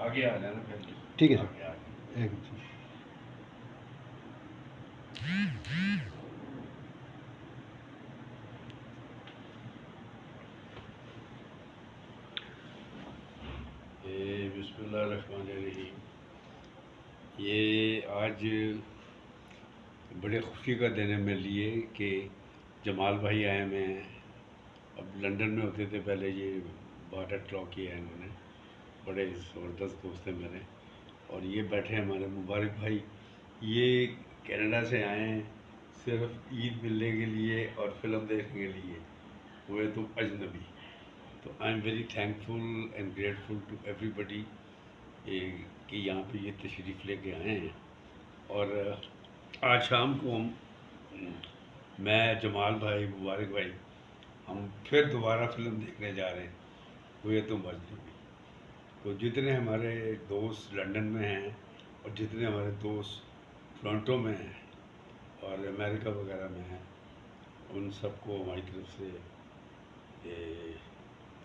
آگے آ جانا پھر. ٹھیک ہے آگے سر. آ جانا. ایک منٹ سر. بسم اللہ الرحمن الرحیم. یہ آج بڑے خوشی کا دن ہے میرے لیے کہ جمال بھائی آئے ہوئے ہیں. اب لنڈن میں ہوتے تھے پہلے. یہ بارڈر کلاک کیا ہے انہوں نے. بڑے زبردست دوست ہیں میرے. اور یہ بیٹھے ہیں ہمارے مبارک بھائی. یہ کینیڈا سے آئے ہیں صرف عید ملنے کے لیے اور فلم دیکھنے کے لیے. ہوئے تو اجنبی. تو I am very thankful and grateful to everybody کہ یہاں پہ یہ تشریف لے کے آئے ہیں. اور آج شام کو میں جمال بھائی مبارک بھائی ہم پھر دوبارہ فلم دیکھنے جا رہے ہیں. ہوئے تو اجنبی. تو جتنے ہمارے دوست لنڈن میں ہیں اور جتنے ہمارے دوست ٹورنٹو میں ہیں اور امریکہ وغیرہ میں ہیں ان سب کو ہماری طرف سے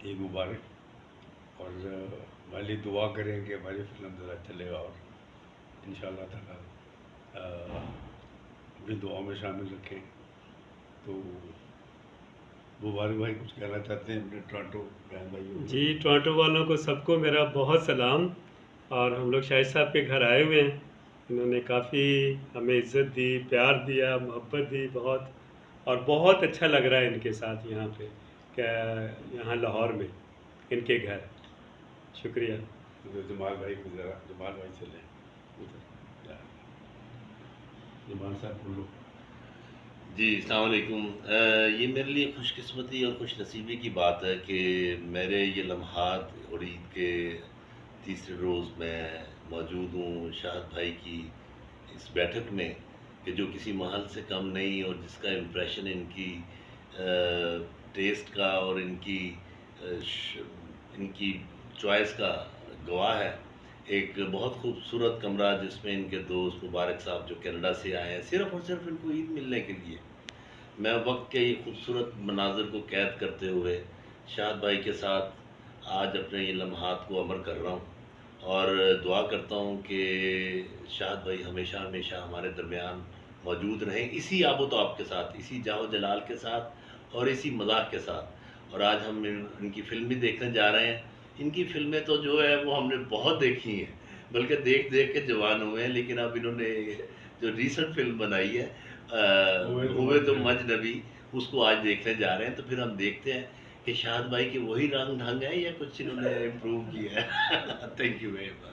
عید مبارک. اور ہمارے لیے دعا کریں کہ ہماری فلم ذرا چلے گا اور ان شاء اللہ تعالیٰ اپنی دعاؤں میں شامل رکھیں. تو مبارک بھائی کچھ کہنا چاہتے ہیں اپنے ٹورانٹو بہن بھائی؟ جی ٹورانٹو والوں کو سب کو میرا بہت سلام. اور ہم لوگ شاہد صاحب کے گھر آئے ہوئے ہیں. انہوں نے کافی ہمیں عزت دی، پیار دیا، محبت دی بہت. اور بہت اچھا لگ رہا ہے ان کے ساتھ یہاں پہ کہ یہاں لاہور میں ان کے گھر. شکریہ. جمال بھائی کو ذرا جمال بھائی سے لیں جمال صاحب بولو. جی السلام علیکم. یہ میرے لیے خوش قسمتی اور خوش نصیبی کی بات ہے کہ میرے یہ لمحات اور عید کے تیسرے روز میں موجود ہوں شاہد بھائی کی اس بیٹھک میں کہ جو کسی محل سے کم نہیں اور جس کا امپریشن ان کی ٹیسٹ کا اور ان کی چوائس کا گواہ ہے. ایک بہت خوبصورت کمرہ جس میں ان کے دوست مبارک صاحب جو کینیڈا سے آئے ہیں صرف اور صرف ان کو عید ملنے کے لیے. میں وقت کے یہ خوبصورت مناظر کو قید کرتے ہوئے شاہد بھائی کے ساتھ آج اپنے یہ لمحات کو امر کر رہا ہوں اور دعا کرتا ہوں کہ شاہد بھائی ہمیشہ ہمیشہ ہمارے درمیان موجود رہیں اسی آب و تاب کے ساتھ، اسی جاہ و جلال کے ساتھ اور اسی مزاح کے ساتھ. اور آج ہم ان کی فلم بھی دیکھنے جا رہے ہیں. ان کی فلمیں تو جو ہے وہ ہم نے بہت دیکھی ہیں، بلکہ دیکھ دیکھ کے جوان ہوئے ہیں. لیکن اب انہوں نے جو ریسنٹ فلم بنائی ہے ہوئے تو اجنبی، اس کو آج دیکھنے جا رہے ہیں. تو پھر ہم دیکھتے ہیں کہ شاہد بھائی کے وہی رنگ ڈھنگ ہے یا کچھ انہوں نے امپروو کیا ہے. Thank you very much.